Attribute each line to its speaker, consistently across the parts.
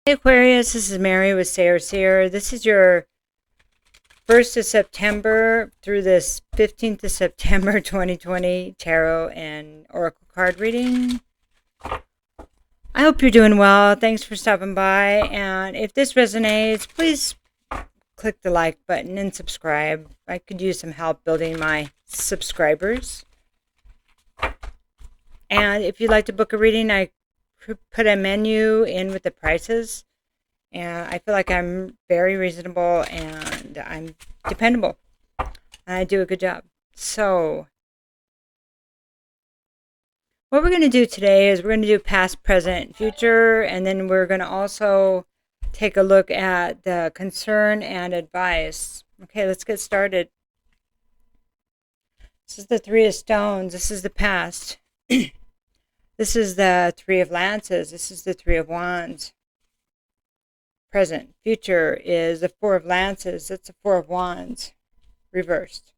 Speaker 1: Hey Aquarius, this is Mary with Sayre. This is your 1st of September through this 15th of September 2020 tarot and oracle card reading. I hope you're doing well. Thanks for stopping by. And if this resonates, please click the like button and subscribe. I could use some help building my subscribers. And if you'd like to book a reading, I put a menu in with the prices, and I feel like I'm very reasonable and I'm dependable and I do a good job. So what we're going to do today is we're going to do past, present, future, and then we're going to also take a look at the concern and advice. Okay, let's get started. This is the Three of Stones. This is the past. This is the Three of Lances. This is the Three of Wands. Present. Future is the Four of Lances. That's the Four of Wands. Reversed.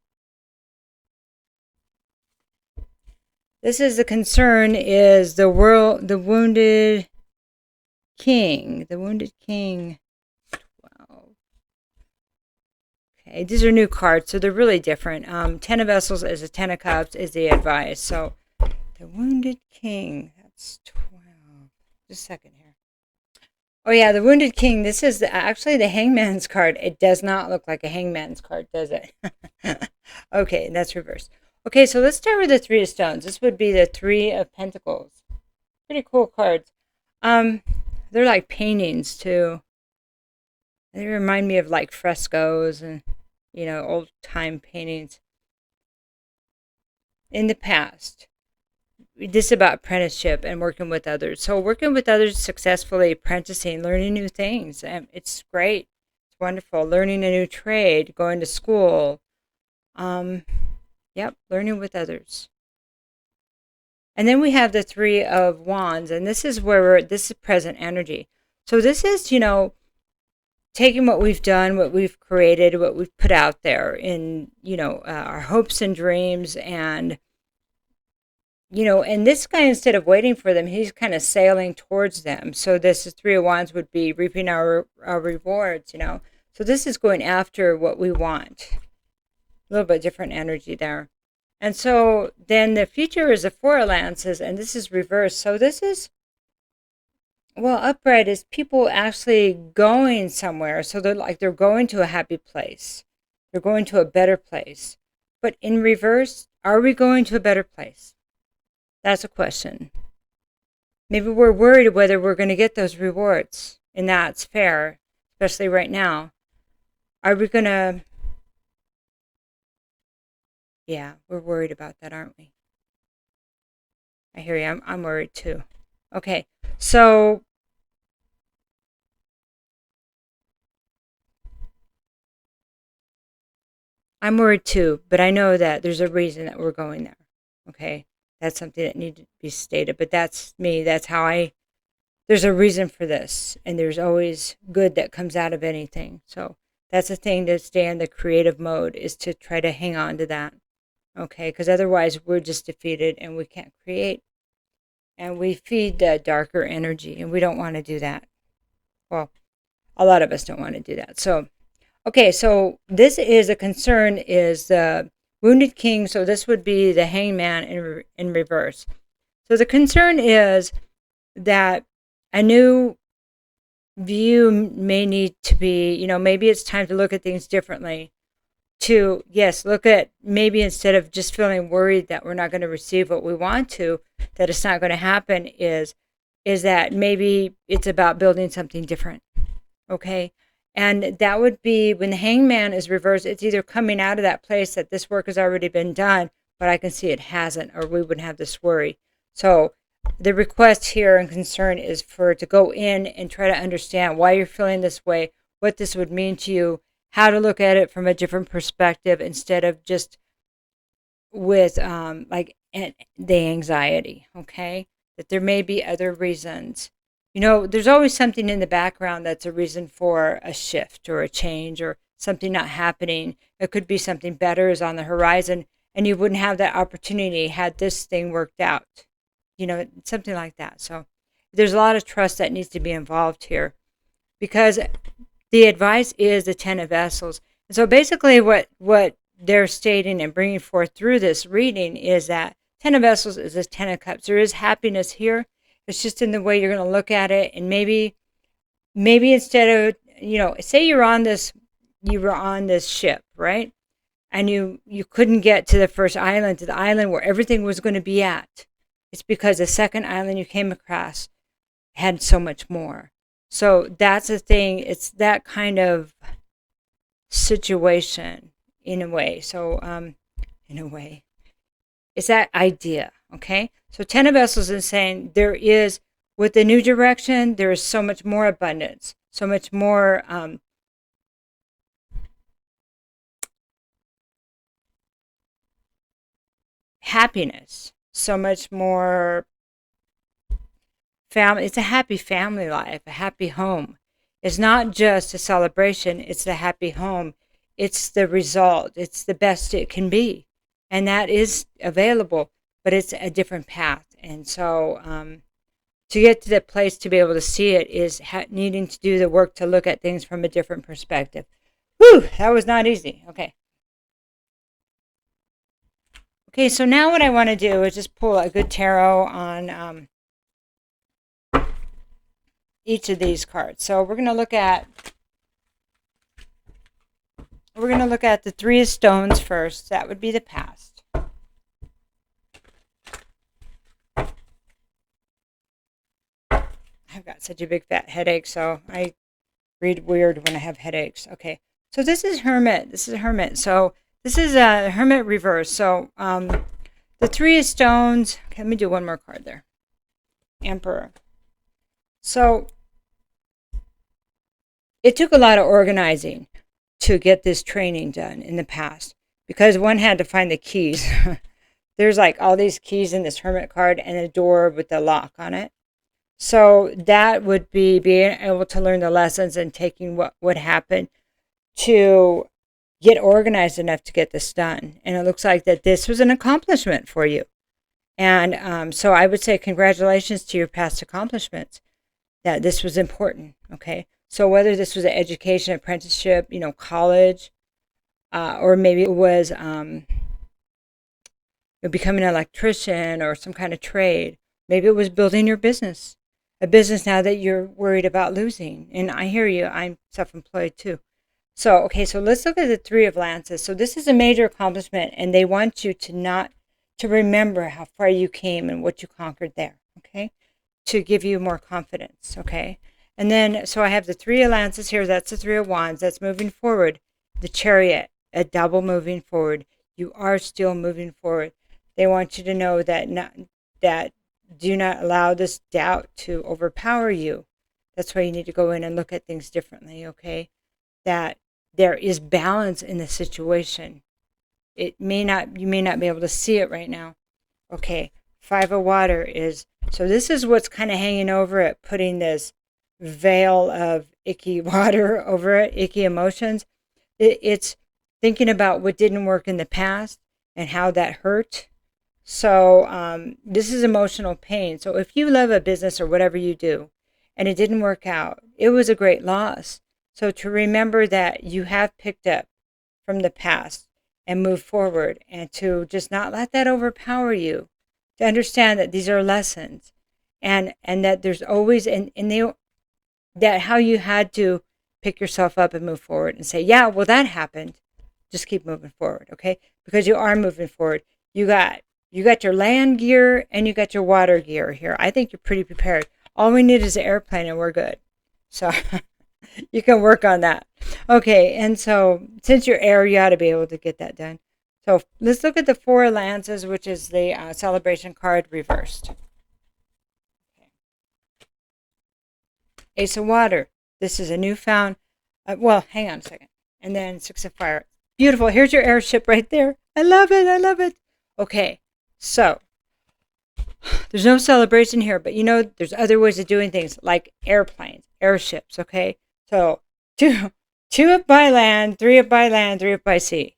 Speaker 1: This is the concern is the world, the wounded king. The wounded king. 12. Okay, these are new cards, so they're really different. Ten of Vessels is a Ten of Cups is the advice. So the Wounded King, that's 12. Just a second here. Oh yeah, the Wounded King, this is actually the Hangman's card. It does not look like a Hangman's card, does it? Okay, that's reversed. Okay, so let's start with the Three of Stones. This would be the Three of Pentacles. Pretty cool cards. They're like paintings too. They remind me of like frescoes and, old time paintings. In the past, this is about apprenticeship and working with others. So working with others successfully, apprenticing, learning new things. It's great. It's wonderful. Learning a new trade, going to school. Learning with others. And then we have the Three of Wands, and this is where this is present energy. So this is, taking what we've done, what we've created, what we've put out there in, our hopes and dreams, and and this guy, instead of waiting for them, he's kind of sailing towards them. So this is Three of Wands would be reaping our rewards, So this is going after what we want. A little bit different energy there. And so then the future is the Four of Lances, and this is reversed. So this is, upright is people actually going somewhere. So they're going to a happy place. They're going to a better place. But in reverse, are we going to a better place? That's a question. Maybe we're worried whether we're going to get those rewards, and that's fair, especially right now. Are we going to... Yeah, we're worried about that, aren't we? I hear you. I'm worried too. Okay, so... I'm worried too, but I know that there's a reason that we're going there. Okay? That's something that needs to be stated, but that's me. That's how there's a reason for this, and there's always good that comes out of anything. So that's the thing, to stay in the creative mode, is to try to hang on to that. Okay? Because otherwise we're just defeated and we can't create. And we feed the darker energy, and we don't want to do that. Well, a lot of us don't want to do that. So, okay, so this is a concern is the Wounded King, so this would be the Hangman in reverse. So the concern is that a new view may need to be, maybe it's time to look at things differently. To, yes, look at, maybe instead of just feeling worried that we're not going to receive what we want to, that it's not going to happen, is that maybe it's about building something different. Okay? And that would be when the Hangman is reversed, it's either coming out of that place that this work has already been done, but I can see it hasn't, or we wouldn't have this worry. So the request here and concern is to go in and try to understand why you're feeling this way, what this would mean to you, how to look at it from a different perspective instead of just with the anxiety, okay? That there may be other reasons. There's always something in the background that's a reason for a shift or a change or something not happening. It could be something better is on the horizon, and you wouldn't have that opportunity had this thing worked out. Something like that. So there's a lot of trust that needs to be involved here. because the advice is the Ten of Vessels. And so basically what they're stating and bringing forth through this reading is that Ten of Vessels is a Ten of Cups. There is happiness here. It's just in the way you're going to look at it. And maybe instead of, say you were on this ship, right? And you couldn't get to the first island, to the island where everything was going to be at. It's because the second island you came across had so much more. So that's the thing. It's that kind of situation in a way. So, in a way, it's that idea. Okay. So 10 of Vessels is saying there is, with the new direction, there is so much more abundance, so much more happiness, so much more family. It's a happy family life, a happy home. It's not just a celebration, it's a happy home. It's the result. It's the best it can be. And that is available, but it's a different path. And so to get to that place to be able to see it is needing to do the work to look at things from a different perspective. Whew, that was not easy. Okay. Okay, so now what I want to do is just pull a good tarot on each of these cards. So we're going to look at the Three of Stones first. That would be the past. I've got such a big fat headache, so I read weird when I have headaches. Okay, so this is Hermit. This is a Hermit. So this is a Hermit reverse. So the Three of Stones. Okay, let me do one more card there. Emperor. So it took a lot of organizing to get this training done in the past, because one had to find the keys. There's like all these keys in this Hermit card and a door with the lock on it. So that would be being able to learn the lessons and taking what would happen to get organized enough to get this done. And it looks like that this was an accomplishment for you. And so I would say congratulations to your past accomplishments, that this was important. Okay. So whether this was an education, apprenticeship, college, or maybe it was becoming an electrician or some kind of trade. Maybe it was building your business, a business now that you're worried about losing. And I hear you. I'm self-employed too. So, okay, so let's look at the Three of Lances. So this is a major accomplishment, and they want you to remember how far you came and what you conquered there, okay, to give you more confidence, okay? And then, so I have the Three of Lances here. That's the Three of Wands. That's moving forward. The Chariot, a double moving forward. You are still moving forward. They want you to know that do not allow this doubt to overpower you. That's why you need to go in and look at things differently, okay? That there is balance in the situation. You may not be able to see it right now. Okay, Five of Water is, so this is what's kind of hanging over it, putting this veil of icky water over it, icky emotions. It's thinking about what didn't work in the past and how that hurt. So this is emotional pain. So if you love a business or whatever you do and it didn't work out, it was a great loss. So to remember that you have picked up from the past and move forward, and to just not let that overpower you, to understand that these are lessons, and that there's always, that how you had to pick yourself up and move forward and say, yeah, well, that happened. Just keep moving forward, okay? Because you are moving forward. You got your land gear and you got your water gear here. I think you're pretty prepared. All we need is an airplane and we're good. So you can work on that. Okay, and so since you're air, you ought to be able to get that done. So let's look at the Four of Lances, which is the celebration card reversed. Okay. Ace of Water. This is a newfound, well, hang on a second. And then Six of Fire. Beautiful. Here's your airship right there. I love it. I love it. Okay, so there's no celebration here, but there's other ways of doing things, like airplanes, airships, okay? So two up by land, three up by land, three up by sea.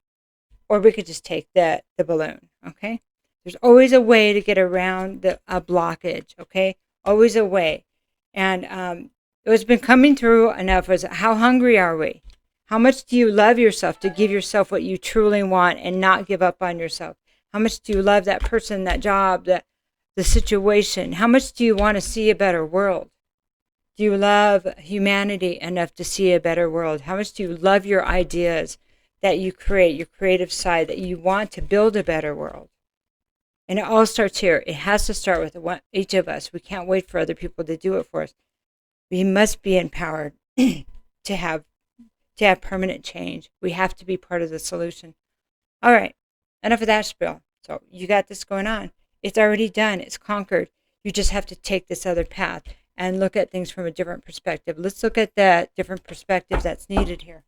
Speaker 1: Or we could just take the balloon, okay? There's always a way to get around a blockage, okay? Always a way. And what's been coming through enough was, how hungry are we? How much do you love yourself to give yourself what you truly want and not give up on yourself? How much do you love that person, that job, the situation? How much do you want to see a better world? Do you love humanity enough to see a better world? How much do you love your ideas that you create, your creative side, that you want to build a better world? And it all starts here. It has to start with each of us. We can't wait for other people to do it for us. We must be empowered to have permanent change. We have to be part of the solution. All right, enough of that spiel. So you got this going on. It's already done. It's conquered. You just have to take this other path and look at things from a different perspective. Let's look at that different perspective that's needed here.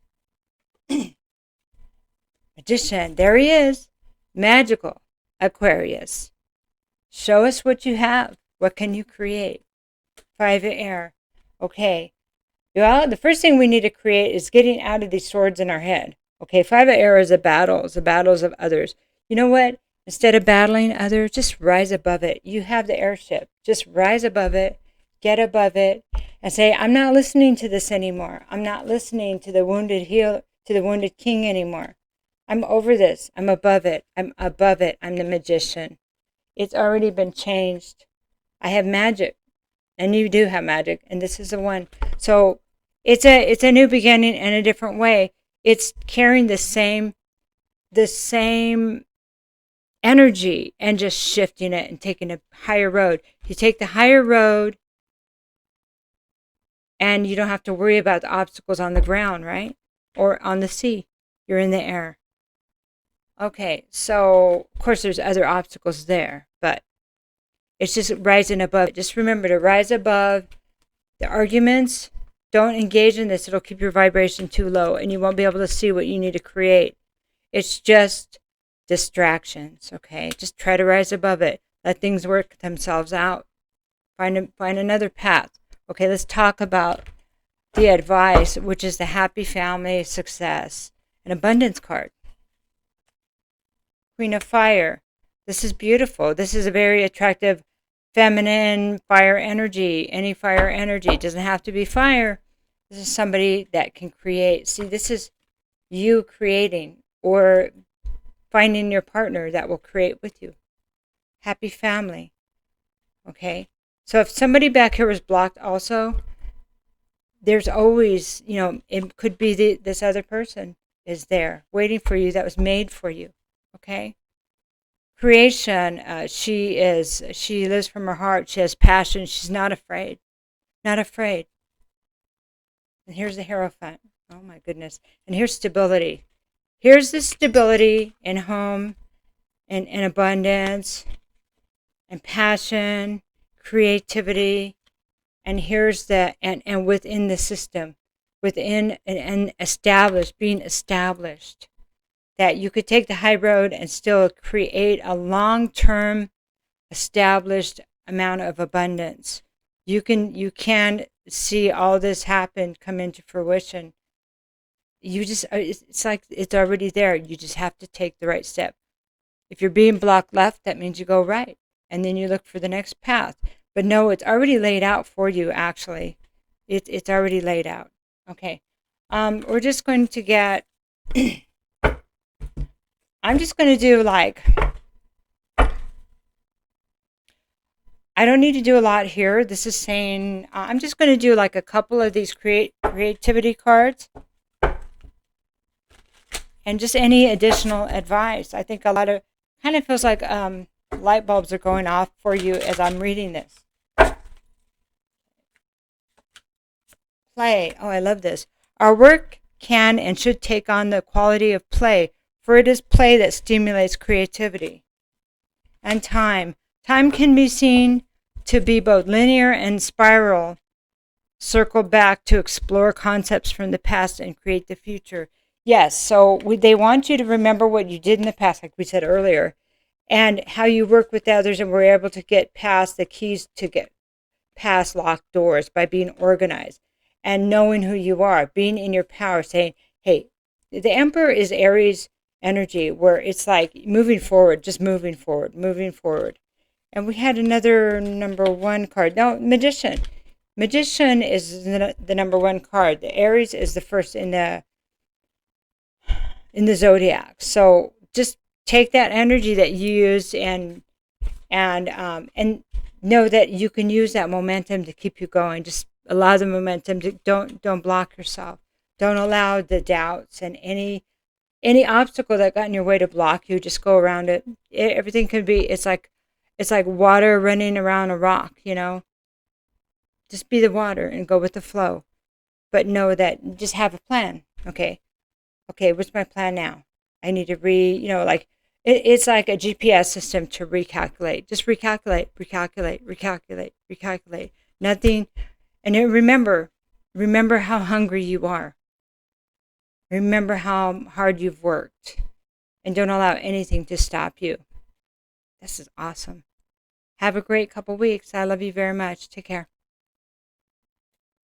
Speaker 1: Magician, there he is. Magical Aquarius. Show us what you have. What can you create? 5 of air. Okay. Well, the first thing we need to create is getting out of these swords in our head. Okay, 5 of air is the battles of others. You know what? Instead of battling others, just rise above it. You have the airship. Just rise above it, get above it, and say, I'm not listening to this anymore. I'm not listening to the wounded king anymore. I'm over this. I'm above it. I'm above it. I'm the magician. It's already been changed. I have magic. And you do have magic. And this is the one. So it's a new beginning in a different way. It's carrying the same energy and just shifting it and taking a higher road. You take the higher road and you don't have to worry about the obstacles on the ground, right? Or on the sea. You're in the air. Okay, so of course there's other obstacles there, but it's just rising above it. Just remember to rise above the arguments. Don't engage in this. It'll keep your vibration too low and you won't be able to see what you need to create. It's just distractions, okay? Just try to rise above it. Let things work themselves out. Find another path. Okay, let's talk about the advice, which is the happy family, success, and abundance card. Queen of Fire. This is beautiful. This is a very attractive feminine fire energy. Any fire energy. It doesn't have to be fire. This is somebody that can create. See, this is you creating or finding your partner that will create with you. Happy family. Okay? So if somebody back here was blocked also, there's always, it could be this other person is there waiting for you that was made for you. Okay? Creation, she lives from her heart. She has passion. She's not afraid. Not afraid. And here's the Hierophant. Oh my goodness. And here's stability. Here's the stability in home and abundance and passion, creativity. And here's and within the system, within and established, being established. That you could take the high road and still create a long-term established amount of abundance. You can see all this happen, come into fruition. It's like it's already there. You just have to take the right step. If you're being blocked left, that means you go right. And then you look for the next path. But no, it's already laid out for you, actually. It's already laid out. Okay. We're just going to get... I'm just going to do I don't need to do a lot here. This is saying, I'm just going to do a couple of these creativity cards. And just any additional advice. I think a lot of, kind of feels like light bulbs are going off for you as I'm reading this. Play. Oh, I love this. Our work can and should take on the quality of play. For it is play that stimulates creativity. And time. Time can be seen to be both linear and spiral. Circle back to explore concepts from the past and create the future. Yes, so they want you to remember what you did in the past, like we said earlier, and how you work with others and were able to get past the keys to get past locked doors by being organized and knowing who you are, being in your power, saying, hey, the Emperor is Aries energy where it's like moving forward, just moving forward. And we had another number 1 card. No, Magician. Magician is the number one card. The Aries is the first in the zodiac. So just take that energy that you use and know that you can use that momentum to keep you going. Just allow the momentum to don't block yourself. Don't allow the doubts and any obstacle that got in your way to block you. Just go around it. Everything could be. It's like water running around a rock. Just be the water and go with the flow. But know that just have a plan. Okay, what's my plan now? I need to it's like a GPS system to recalculate. Just recalculate. Nothing. And then remember how hungry you are. Remember how hard you've worked. And don't allow anything to stop you. This is awesome. Have a great couple weeks. I love you very much. Take care.